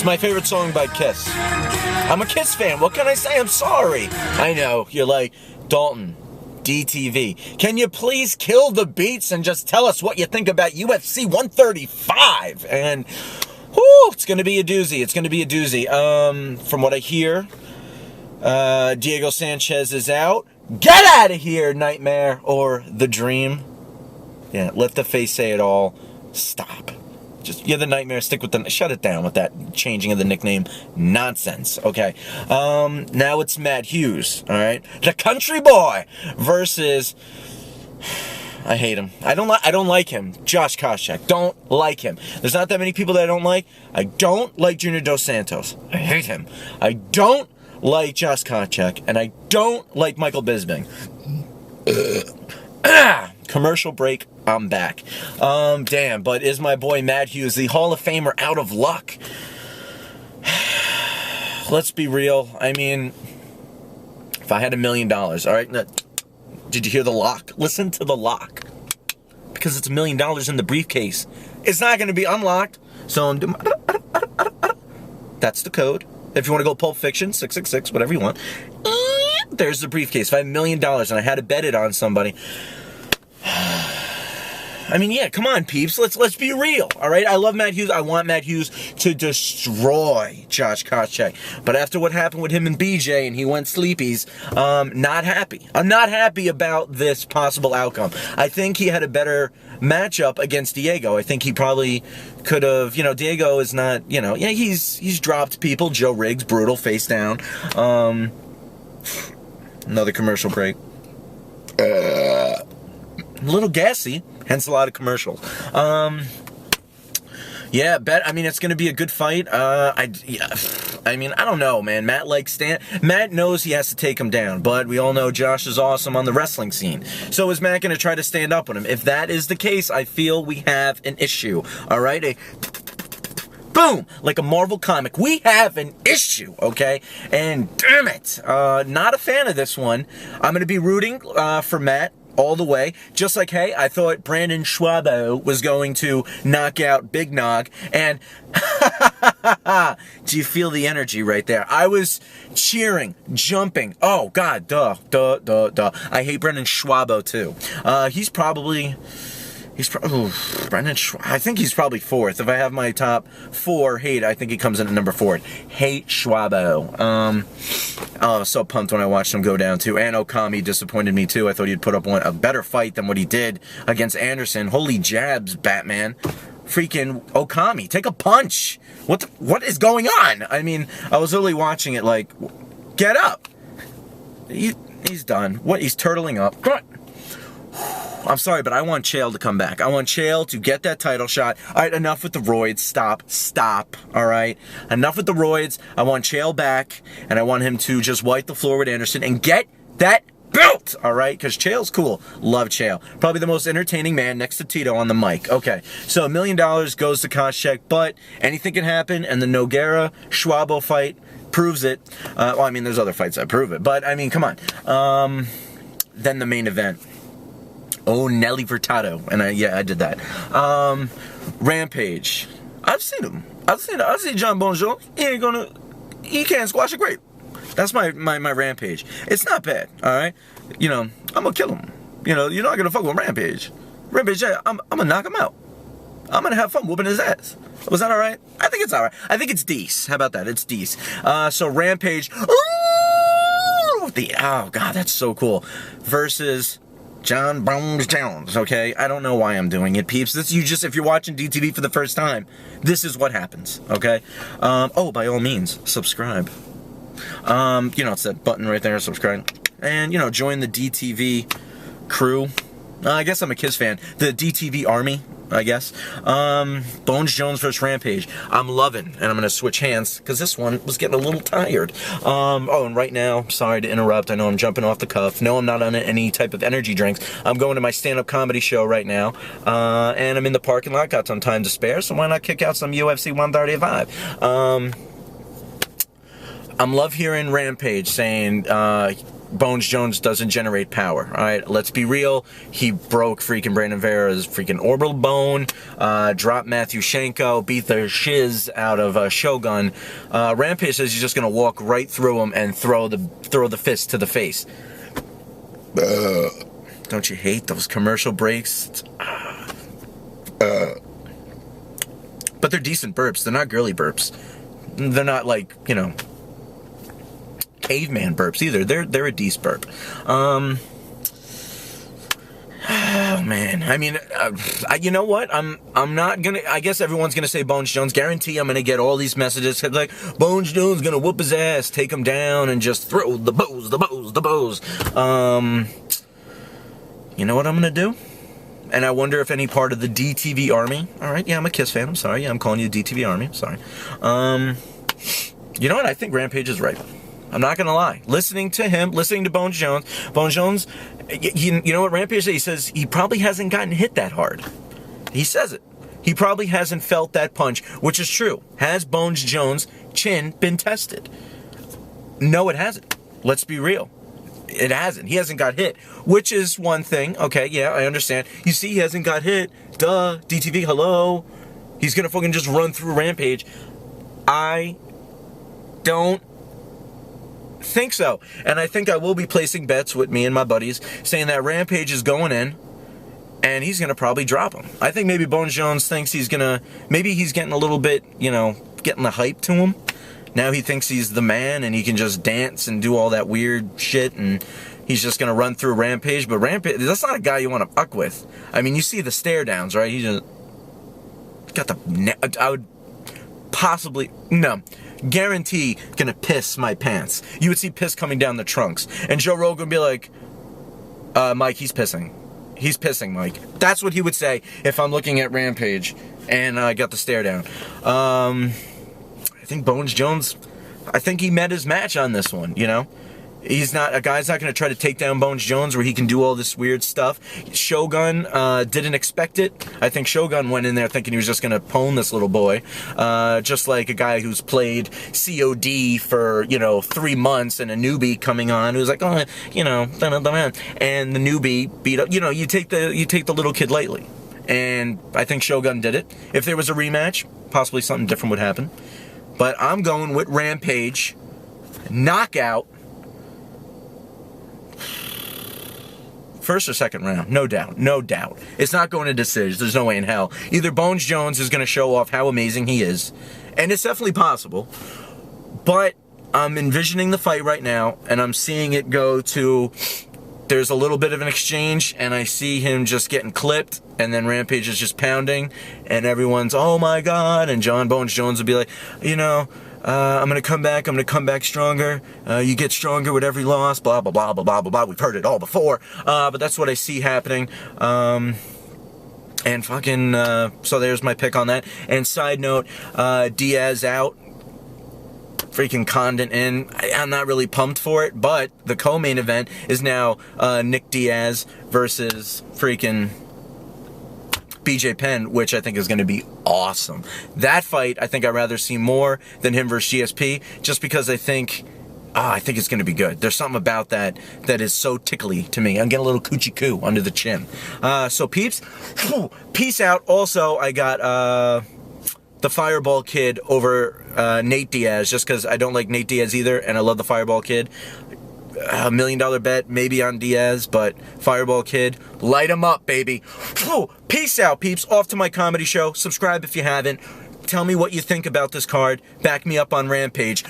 It's my favorite song by Kiss. I'm a Kiss fan. What can I say? I'm sorry. I know. You're like, Dalton, DTV. Can you please kill the beats and just tell us what you think about UFC 135? And, whoo, it's going to be a doozy. It's going to be a doozy. From what I hear, Diego Sanchez is out. Get out of here, Nightmare, or The Dream. Yeah, let the face say it all. Stop. Just, you're the Nightmare, stick with the... Shut it down with that changing of the nickname nonsense, okay? Now it's Matt Hughes, all right? The country boy versus... I hate him. I don't like him. Josh Koscheck. Don't like him. There's not that many people that I don't like. I don't like Junior Dos Santos. I hate him. I don't like Josh Koscheck, and I don't like Michael Bisping. Commercial break, I'm back. Damn, but is my boy Matt Hughes, the Hall of Famer, out of luck? Let's be real. I mean, if I had $1 million, all right? Now, did you hear the lock? Listen to the lock. Because it's $1 million in the briefcase. It's not going to be unlocked. So that's the code. If you want to go Pulp Fiction, 666, whatever you want. There's the briefcase. If I had $1 million and I had to bet it on somebody... I mean, yeah, come on, peeps. Let's be real, all right? I love Matt Hughes. I want Matt Hughes to destroy Josh Koscheck. But after what happened with him and BJ and he went sleepies, not happy. I'm not happy about this possible outcome. I think he had a better matchup against Diego. I think he probably could have, you know, Diego is not, you know, yeah, he's dropped people. Joe Riggs, brutal, face down. Another commercial break. A little gassy, hence a lot of commercials. Yeah, I mean, it's going to be a good fight. I mean, I don't know, man. Matt knows he has to take him down, but we all know Josh is awesome on the wrestling scene. So is Matt going to try to stand up with him? If that is the case, I feel we have an issue, all right? Boom! Like a Marvel comic. We have an issue, okay? And damn it, not a fan of this one. I'm going to be rooting for Matt all the way. Just like, hey, I thought Brandon Schwabo was going to knock out Big Nog, and do you feel the energy right there? I was cheering, jumping. Oh, God, duh. I hate Brandon Schwabo, too. Brendan Schwab. I think he's probably fourth. If I have my top four hate, I think he comes in at number 4. Hate Schwabo. I was so pumped when I watched him go down too. And Okami disappointed me too. I thought he'd put up a better fight than what he did against Anderson. Holy jabs, Batman. Freaking Okami, take a punch. What is going on? I mean, I was literally watching it like, get up. He's done. What? He's turtling up. Come on. I'm sorry, but I want Chael to come back. I want Chael to get that title shot. All right, enough with the roids. Stop. All right? Enough with the roids. I want Chael back, and I want him to just wipe the floor with Anderson and get that belt, all right? Because Chael's cool. Love Chael. Probably the most entertaining man next to Tito on the mic. Okay, so $1 million goes to Koscheck, but anything can happen, and the Nogueira-Schwabo fight proves it. Well, I mean, there's other fights that prove it, but, I mean, come on. Then the main event. Oh, Nelly Furtado. And I did that. Rampage. I've seen him. I've seen John Bonjour. He can't squash a grape. That's my Rampage. It's not bad, alright? You know, I'm gonna kill him. You know, you're not gonna fuck with Rampage. Rampage, yeah, I'm gonna knock him out. I'm gonna have fun whooping his ass. Was that alright? I think it's alright. I think it's decent. How about that? It's decent. So Rampage. Ooh! Oh, God, that's so cool. Versus John Bones Jones, okay? I don't know why I'm doing it, peeps. If you're watching DTV for the first time, this is what happens, okay? Oh, by all means, subscribe. You know, it's that button right there, subscribe. And, you know, join the DTV crew. I guess I'm a Kiss fan. The DTV army, I guess. Bones Jones versus Rampage. I'm loving, and I'm going to switch hands, because this one was getting a little tired. Oh, and right now, sorry to interrupt, I know I'm jumping off the cuff. No, I'm not on any type of energy drinks. I'm going to my stand-up comedy show right now, and I'm in the parking lot, got some time to spare, so why not kick out some UFC 135? I'm love hearing Rampage saying, Bones Jones doesn't generate power. All right, let's be real. He broke freaking Brandon Vera's freaking orbital bone, dropped Matthew Shenko, beat the shiz out of Shogun. Rampage says he's just gonna walk right through him and throw the fist to the face. Don't you hate those commercial breaks? But they're decent burps. They're not girly burps. They're not like, you know, caveman burps either. They're a decent burp. Oh man. I mean, you know what? I'm not gonna. I guess everyone's gonna say Bones Jones. Guarantee I'm gonna get all these messages like Bones Jones gonna whoop his ass, take him down, and just throw the bows. You know what I'm gonna do? And I wonder if any part of the DTV Army. All right, yeah, I'm a Kiss fan. I'm sorry. Yeah, I'm calling you DTV Army. I'm sorry. You know what? I think Rampage is right. I'm not gonna lie. Listening to Bones Jones. You know what Rampage says? He says he probably hasn't gotten hit that hard. He says it. He probably hasn't felt that punch, which is true. Has Bones Jones' chin been tested? No, it hasn't. Let's be real. It hasn't. He hasn't got hit, which is one thing. Okay, yeah, I understand. You see, he hasn't got hit. Duh. DTV, hello. He's gonna fucking just run through Rampage. I don't think so. And I think I will be placing bets with me and my buddies saying that Rampage is going in and he's gonna probably drop him. I think maybe Bones Jones thinks maybe he's getting a little bit, you know, getting the hype to him. Now he thinks he's the man and he can just dance and do all that weird shit and he's just going to run through Rampage. But Rampage, that's not a guy you want to fuck with. I mean, you see the stare downs, right? He just got I would possibly, no, guarantee going to piss my pants. You would see piss coming down the trunks. And Joe Rogan would be like, Mike, he's pissing. He's pissing, Mike. That's what he would say if I'm looking at Rampage and I got the stare down. I think Bones Jones, I think he met his match on this one, you know? A guy's not going to try to take down Bones Jones where he can do all this weird stuff. Shogun didn't expect it. I think Shogun went in there thinking he was just going to pwn this little boy. Just like a guy who's played COD for, you know, 3 months and a newbie coming on who's like, oh, you know, and the newbie beat up. You know, you take the little kid lightly. And I think Shogun did it. If there was a rematch, possibly something different would happen. But I'm going with Rampage. Knockout. First or second round. No doubt. No doubt. It's not going to decisions. There's no way in hell. Either Bones Jones is going to show off how amazing he is. And it's definitely possible. But I'm envisioning the fight right now. And I'm seeing it go to... There's a little bit of an exchange, and I see him just getting clipped, and then Rampage is just pounding, and everyone's, oh my god, and John Bones Jones will be like, you know, I'm going to come back stronger, you get stronger with every loss, blah, blah, blah, blah, blah, blah, blah, we've heard it all before, but that's what I see happening, and fucking, so there's my pick on that, and side note, Diaz out, freaking Condon in. I'm not really pumped for it, but the co-main event is now Nick Diaz versus freaking BJ Penn, which I think is going to be awesome. That fight, I think I'd rather see more than him versus GSP, just because I think it's going to be good. There's something about that is so tickly to me. I'm getting a little coochie coo under the chin. So peeps, peace out. Also, I got the Fireball Kid over Nate Diaz, just because I don't like Nate Diaz either, and I love the Fireball Kid. $1 million bet, maybe on Diaz, but Fireball Kid, light him up, baby. Peace out, peeps. Off to my comedy show. Subscribe if you haven't. Tell me what you think about this card. Back me up on Rampage.